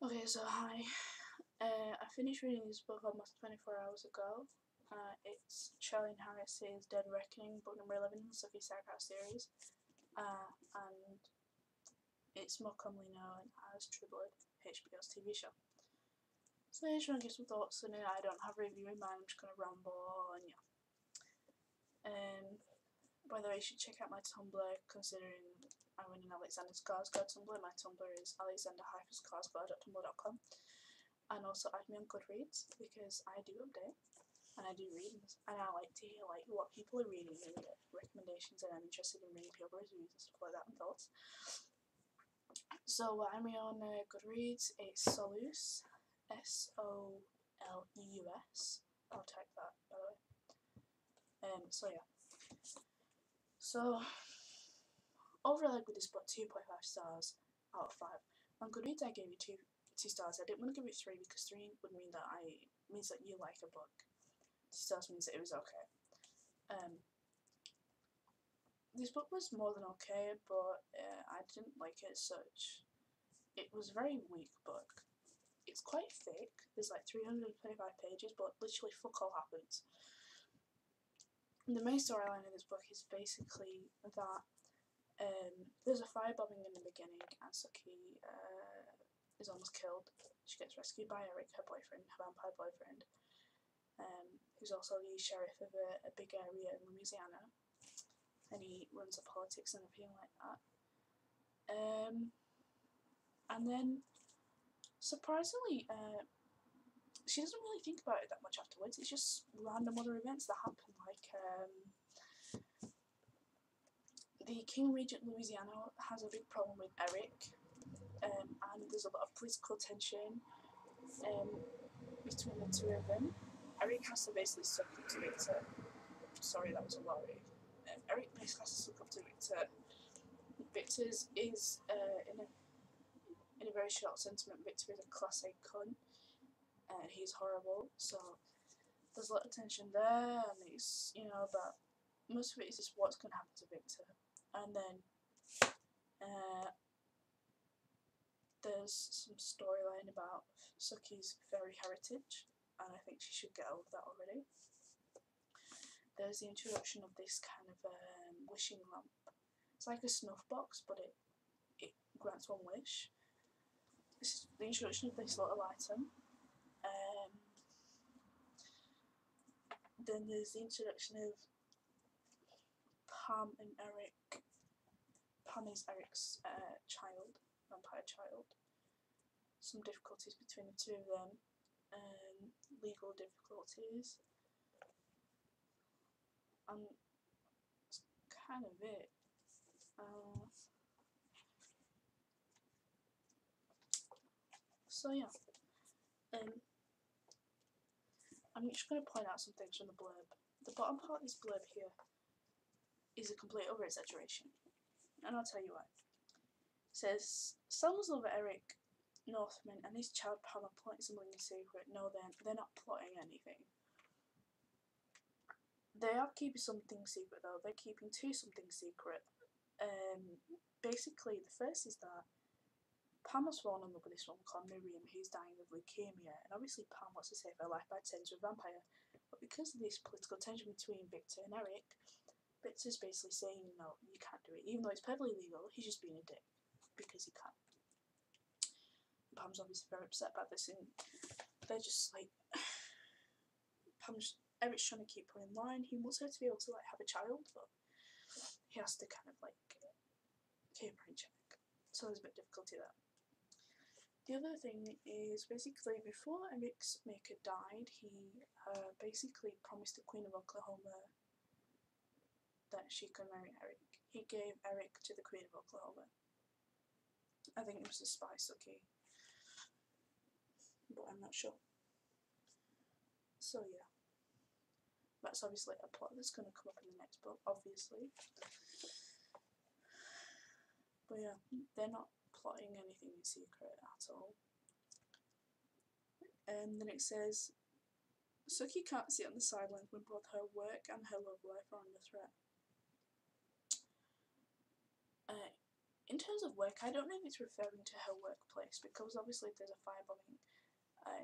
Okay, so hi. I finished reading this book almost 24 hours ago. It's Charlaine Harris's Dead Reckoning, book number 11 in the Sookie Stackhouse series. And it's more commonly known as True Blood, HBO's TV show. So I just want to give some thoughts on it. I don't have a review in mind, I'm just going to ramble and yeah. By the way, you should check out my Tumblr, considering I run an Alexander Skarsgård Tumblr. My Tumblr is alexander-skarsgård.tumblr.com. And also add me on Goodreads, because I do update and I do readings, and I like to hear what people are reading and get recommendations, and I'm interested in reading people's reviews and stuff like that and thoughts. So I'm on Goodreads. It's Solus, SOLEUS. I'll type that, by the way. So yeah. So overall, I give this book 2.5 stars out of 5. On Goodreads, I gave it 2 stars. I didn't want to give it 3 because 3 would mean that means that you like a book. 2 stars means that it was okay. This book was more than okay, but I didn't like it as such. It was a very weak book. It's quite thick. There's like 325 pages, but literally fuck all happens. The main storyline in this book is basically that there's a firebombing in the beginning, and Sookie is almost killed. She gets rescued by Eric, her boyfriend, her vampire boyfriend, who's also the sheriff of a big area in Louisiana, and he runs the politics and everything like that. And then, surprisingly, she doesn't really think about it that much afterwards. It's just random other events that happen, like the King Regent Louisiana has a big problem with Eric, and there's a lot of political tension between the two of them. Eric has to basically suck up to Victor. Sorry, that was a lorry. Eric basically has to suck up to Victor. Victor's is in a very short sentiment. Victor is a class A cunt, and he's horrible. So there's a lot of tension there, and it's but most of it is just what's going to happen to Victor, and then there's some storyline about Sookie's fairy heritage, and I think she should get over that already. There's the introduction of this kind of wishing lamp. It's like a snuff box, but it grants one wish. This is the introduction of this little item. Then there's the introduction of Pam and Eric. Pam is Eric's child, vampire child. Some difficulties between the two of them, legal difficulties, and that's kind of it. So yeah, I'm just going to point out some things from the blurb. The bottom part of this blurb here is a complete over-exaggeration, and I'll tell you why. It says, Selma's lover Eric Northman and his child Pam are plotting something in secret. No, they're not plotting anything. They are keeping something secret though. They're keeping something secret. Basically, the first is that Pam has fallen in love with this woman called Miriam, who's dying of leukemia, and obviously Pam wants to save her life by turning to a vampire. But because of this political tension between Victor and Eric, Victor's basically saying, no, you can't do it. Even though it's perfectly legal, he's just being a dick because he can't. Pam's obviously very upset about this, and they're just like, Eric's trying to keep her in line. He wants her to be able to have a child, but he has to kind of keep her in check. So there's a bit of difficulty there. The other thing is basically before Eric's maker died, he basically promised the Queen of Oklahoma that she could marry Eric. He gave Eric to the Queen of Oklahoma. I think it was a spy Sookie, but I'm not sure. So yeah, that's obviously a plot that's going to come up in the next book, obviously. But yeah, they're not plotting anything in secret at all. And then it says, Sookie can't sit on the sidelines when both her work and her love life are under threat. in terms of work, I don't know if it's referring to her workplace, because obviously there's a firebombing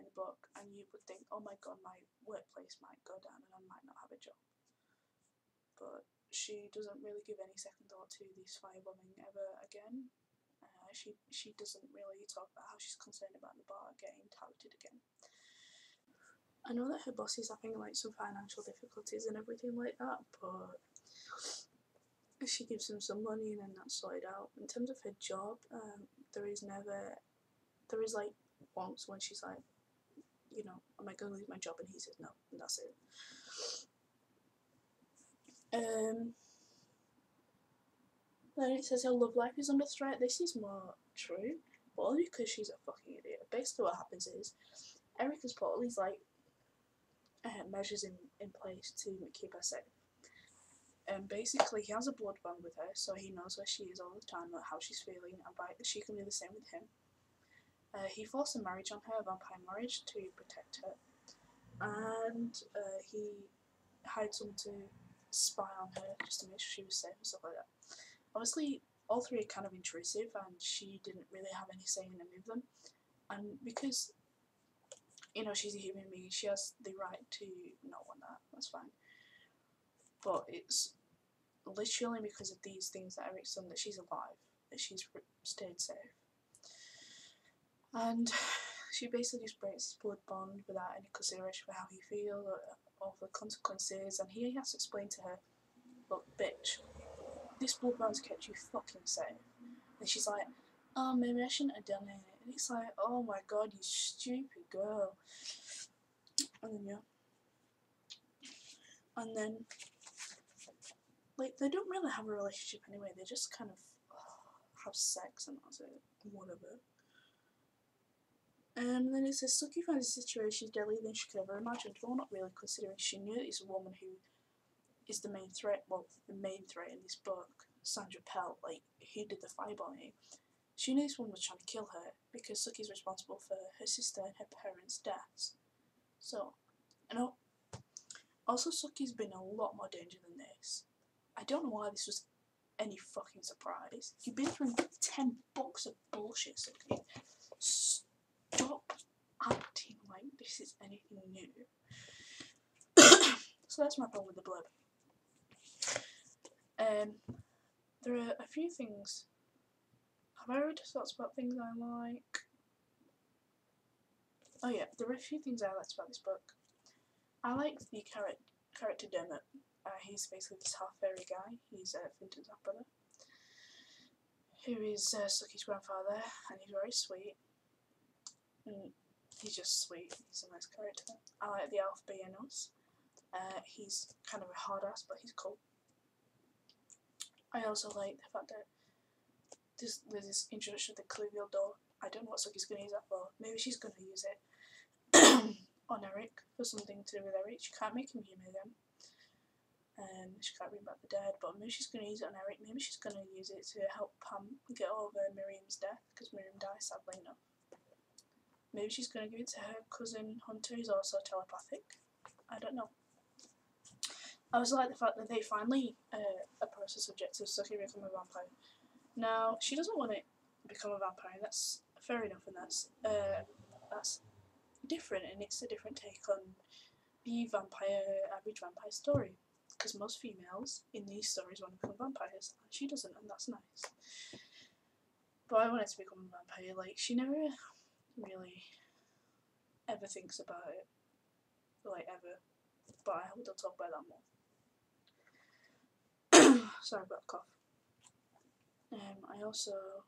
in the book, and you would think, oh my god, my workplace might go down and I might not have a job. But she doesn't really give any second thought to this firebombing ever again. She doesn't really talk about how she's concerned about the bar getting touted again. I know that her boss is having like some financial difficulties and everything like that, but she gives him some money and then that's sorted out. In terms of her job, there is like once when she's like, you know, am I going to lose my job? And he says no, and that's it. Then it says her love life is under threat. This is more true, but only because she's a fucking idiot. Basically what happens is, Eric has put all these like measures in place to keep her safe. And basically he has a blood bond with her, so he knows where she is all the time, how she's feeling, and she can do the same with him. He forced a marriage on her, a vampire marriage, to protect her. And he hired someone to spy on her just to make sure she was safe and stuff like that. Obviously, all three are kind of intrusive, and she didn't really have any say in any of them. And because, you know, she's a human being, she has the right to not want that. That's fine. But it's literally because of these things that Eric's done that she's alive, that she's stayed safe. And she basically just breaks his blood bond without any consideration for how he feels or the consequences. And he has to explain to her, look, bitch, this blood bond's kept you fucking safe. And she's like, oh, maybe I shouldn't have done it. And it's like, oh my god, you stupid girl. And then, like, they don't really have a relationship anyway. They just kind of have sex and that's it. Whatever. And then it says, Sookie finds the situation deadlier than she could ever imagined. Well, not really, considering she knew that it's a woman who is the main threat. Well, the main threat in this book, Sandra Pell, like, who did the firebombing. She knew this woman was trying to kill her because Sookie's responsible for her sister and her parents' deaths. So, you know, also Sookie's been a lot more danger than this. I don't know why this was any fucking surprise. You've been through 10 books of bullshit, Sookie. Stop acting like this is anything new. So that's my problem with the blurb. There are a few things. Have I already talked about things I like? Oh yeah, there are a few things I liked about this book. I like the character Dermot. He's basically this half fairy guy. He's Finton's half brother, who is Sookie's grandfather, and he's very sweet. He's just sweet. He's a nice character. I like the elf Beanos. He's kind of a hard ass, but he's cool. I also like the fact that there's this introduction of the Cluvial door. I don't know what Sookie's going to use that for. Maybe she's going to use it on Eric for something to do with Eric. She can't make him human again. She can't bring back the dead, but maybe she's going to use it on Eric. Maybe she's going to use it to help Pam get over Miriam's death, because Miriam died sadly enough. Maybe she's going to give it to her cousin Hunter, who's also telepathic. I don't know. I also like the fact that they finally approach the subject of Sookie becoming a vampire. Now, she doesn't want to become a vampire, and that's fair enough, and that's different, and it's a different take on the average vampire story. Because most females in these stories want to become vampires, and she doesn't, and that's nice. But I wanted to become a vampire. Like, she never really ever thinks about it, like, ever. But I hope they'll talk about that more. Sorry about the cough. I also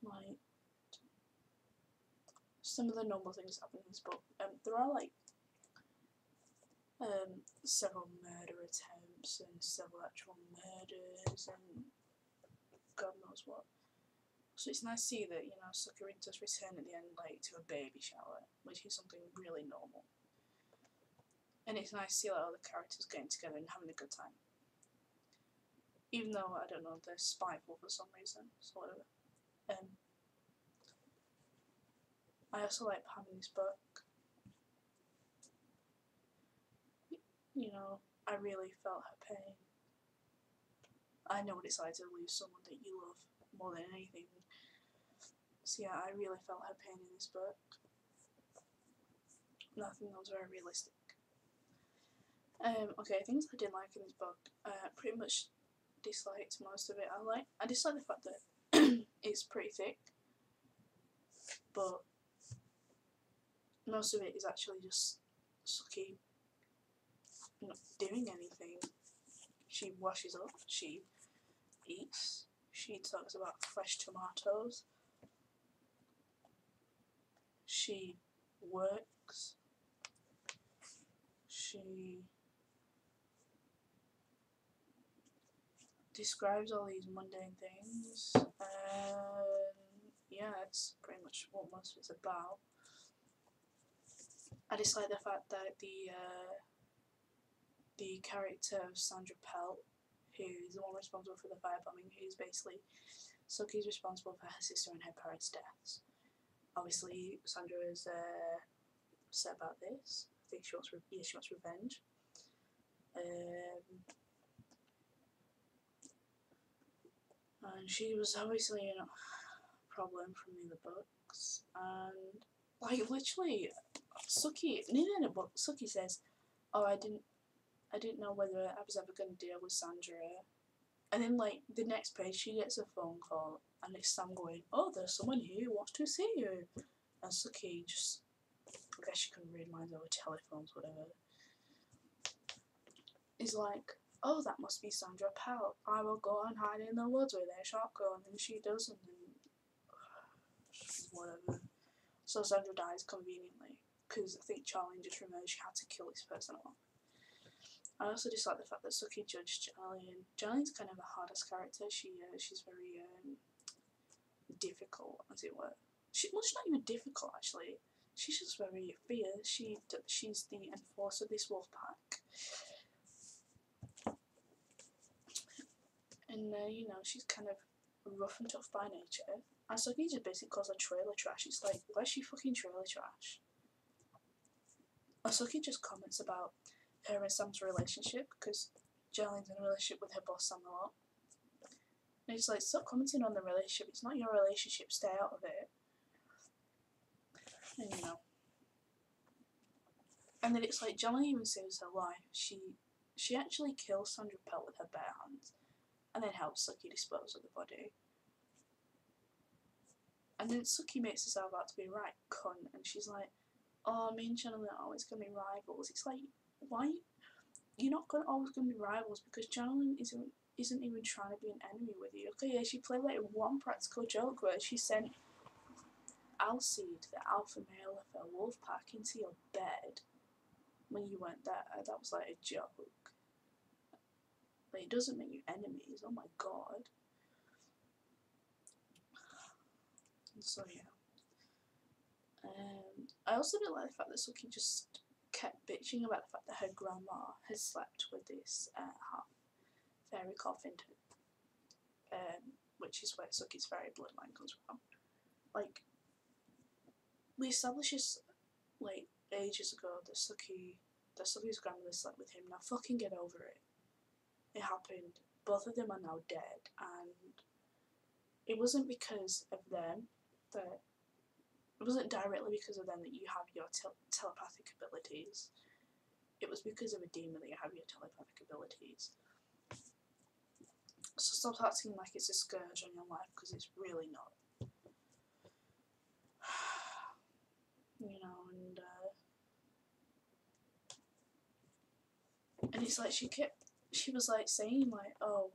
liked some of the normal things that happen in this book. There are like several murder attempts and several actual murders and God knows what. So it's nice to see that, you know, Sookie does return at the end, like, to a baby shower, which is something really normal. And it's nice to see like all the characters getting together and having a good time. Even though, I don't know, they're spiteful for some reason, so whatever. I also like Pam in this book. You know, I really felt her pain. I know what it's like to lose someone that you love. more than anything. So yeah, I really felt her pain in this book. Nothing that was very realistic. Okay, things I didn't like in this book, pretty much disliked most of it. I dislike the fact that it's pretty thick, but most of it is actually just Sookie not doing anything. She washes up, she eats, she talks about fresh tomatoes, she works, she describes all these mundane things, and yeah, that's pretty much what most of it's about. I dislike the fact that the character of Sandra Pelt, who is the one responsible for the firebombing, who's basically Sookie's responsible for her sister and her parents' deaths. Obviously, Sandra is upset about this. I think she wants revenge. And she was obviously a problem from the other books. And like literally, Sookie, near the end of the book, Sookie says, "Oh, I didn't know whether I was ever going to deal with Sandra." And then like the next page, she gets a phone call, and it's Sam going, "Oh, there's someone here who wants to see you." And Sookie just, I guess she couldn't read minds over telephones, whatever. Is like, "Oh, that must be Sandra Pelt. I will go and hide in the woods with a shotgun." And she does, and then whatever. So Sandra dies conveniently because I think Charlaine just remembered she had to kill this person off. I also dislike the fact that Sookie judged Charlaine. Charlaine's kind of a hard-ass character. She's very difficult, as it were. She's not even difficult actually. She's just very fierce. She's the enforcer of this wolf pack, and you know, she's kind of rough and tough by nature. And Sookie just basically calls her trailer trash. It's like, why is she fucking trailer trash? And Sookie just comments about her and Sam's relationship because Charlaine's in a relationship with her boss Sam a lot. And it's like, stop commenting on the relationship. It's not your relationship. Stay out of it. And you know. And then it's like, Charlaine even saves her life. She actually kills Sandra Pelt with her bare hands, and then helps Sookie dispose of the body. And then Sookie makes herself out to be right cunt, and she's like, "Oh, me and Charlaine are always gonna be rivals." It's like, why? You're not always gonna be rivals because Charlaine isn't even trying to be an enemy with you. Okay, yeah, she played like one practical joke where she sent Alcide, the alpha male of her wolf pack, into your bed when you weren't there. That was like a joke. But it doesn't make you enemies. Oh my god. So yeah. I also didn't like the fact that Sookie just kept bitching about the fact that her grandma has slept with this half fairy called Finton, which is where Sookie's fairy bloodline comes from. Like, we established this like ages ago that Sookie's grandmother slept with him. Now fucking get over it. It happened. Both of them are now dead, and it wasn't because of them that. It wasn't directly because of them that you have your telepathic abilities. It was because of a demon that you have your telepathic abilities. So stop acting like it's a scourge on your life, because it's really not. You know, and it's like she was like saying like, "Oh,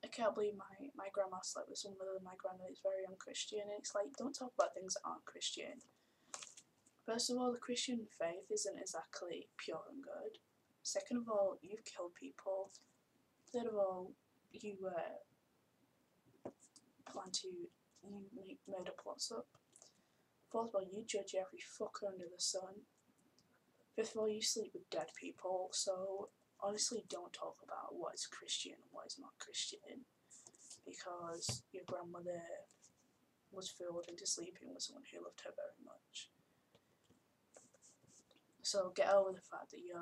I can't believe my grandma slept with someone other than my granddad. It's very unchristian." And it's like, don't talk about things that aren't Christian. First of all, the Christian faith isn't exactly pure and good. Second of all, you've killed people. Third of all, you make murder plots up. Fourth of all, you judge every fucker under the sun. Fifth of all, you sleep with dead people. So honestly, don't talk about what is Christian and what is not Christian, because your grandmother was fooled into sleeping with someone who loved her very much. So get over the fact that you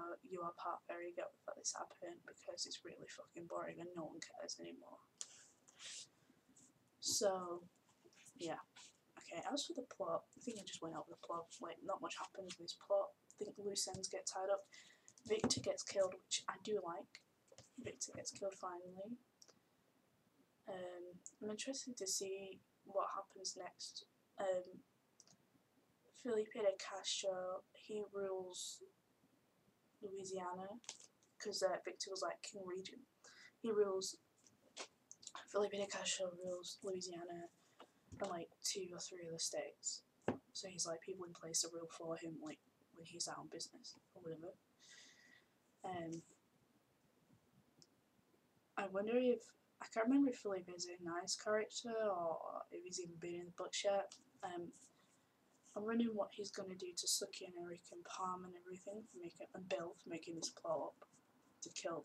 are part fairy. Get over the fact this happened, because it's really fucking boring and no one cares anymore. So, yeah. Okay, as for the plot, I think I just went over the plot. Like, not much happens in this plot. I think loose ends get tied up. Victor gets killed, which I do like. Victor gets killed finally. I'm interested to see what happens next. Felipe de Castro, he rules Louisiana, because Victor was like King Regent. Felipe de Castro rules Louisiana and like 2 or 3 other states. So he's like people in place to rule for him, like when he's out on business or whatever. I wonder if, I can't remember if Felipe is a nice character or if he's even been in the books yet. I'm wondering what he's going to do to Sookie and Eric and Palm and everything, and Bill for making this plot up to kill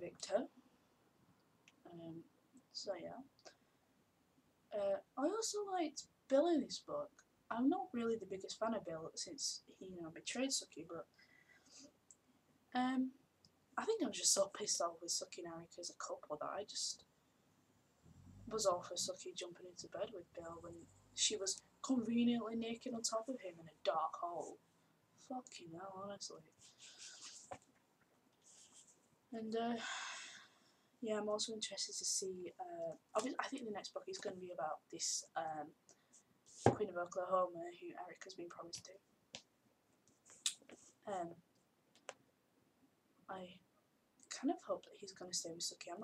Victor. So yeah. I also liked Bill in this book. I'm not really the biggest fan of Bill since he, betrayed Sookie, but I think I was just so pissed off with Sookie and Eric as a couple that I just was all for Sookie jumping into bed with Bill when she was conveniently naked on top of him in a dark hole. Fucking hell, honestly. And yeah, I'm also interested to see. Obviously, I think the next book is going to be about this Queen of Oklahoma who Eric has been promised to. I kind of hope that he's going to stay with Sookie. I'm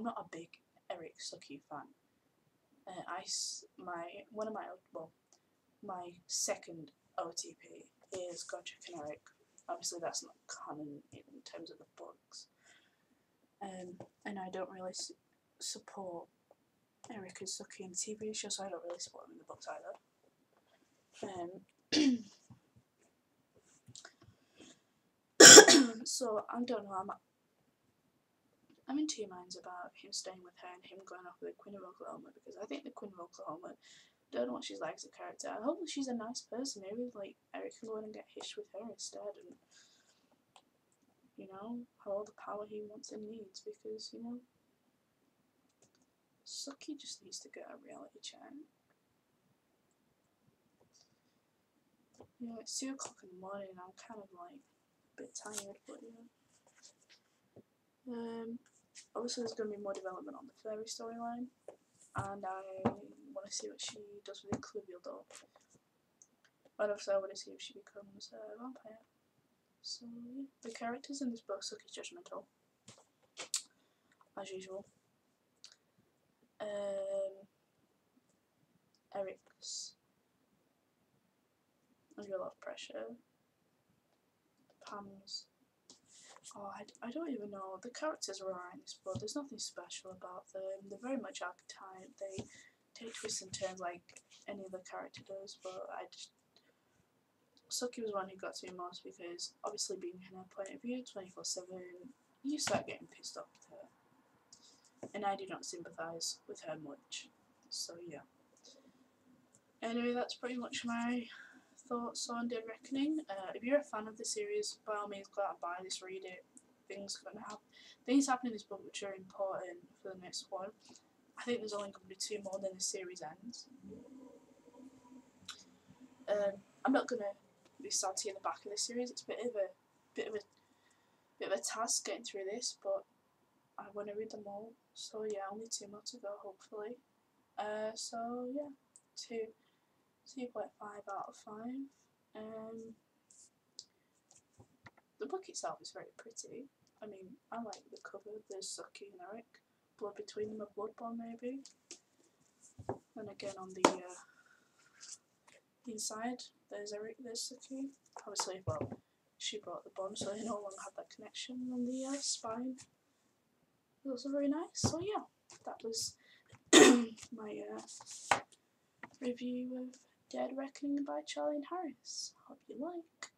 not a big Eric Sookie fan. My second OTP is Godric and Eric. Obviously, that's not canon in terms of the books. And I don't really support Eric and Sookie in the TV show, so I don't really support them in the books either. So I don't know. I'm in 2 minds about him staying with her and him going off with the Queen of Oklahoma, because I think the Queen of Oklahoma, don't know what she's like as a character. I hope that she's a nice person. Maybe like Eric can go in and get hitched with her instead, and have all the power he wants and needs, because Sookie just needs to get a reality check. It's 2 o'clock in the morning and I'm kind of like a bit tired, but obviously there's going to be more development on the fairy storyline, and I want to see what she does with the Cluvial doll. And also I want to see if she becomes a vampire. So yeah, the characters in this book, Sookie's judgmental, as usual. Eric's under a lot of pressure. Pam's, I don't even know. The characters are alright in this book. There's nothing special about them. They're very much archetype. They take twists and turns like any other character does, but Sookie was one who got to me most, because obviously being in her point of view 24/7, you start getting pissed off with her. And I do not sympathise with her much. So yeah. Anyway, that's pretty much my thoughts on Dead Reckoning. If you're a fan of the series, by all means go out and buy this, read it. Things happen in this book which are important for the next one. I think there's only going to be 2 more, then the series ends. I'm not going to be salty in the back of the series. It's a bit of a task getting through this, but I want to read them all. So yeah, only 2 more to go, hopefully. So yeah, 2.5 out of 5. The book itself is very pretty. I mean, I like the cover. There's Sookie and Eric. Blood between them, a blood bond maybe. And again on the inside, there's Eric, there's Sookie. Obviously, well, she brought the bond, so they no longer have that connection on the spine. It was very nice. So yeah, that was my review of Dead Reckoning by Charlaine Harris. Hope you like.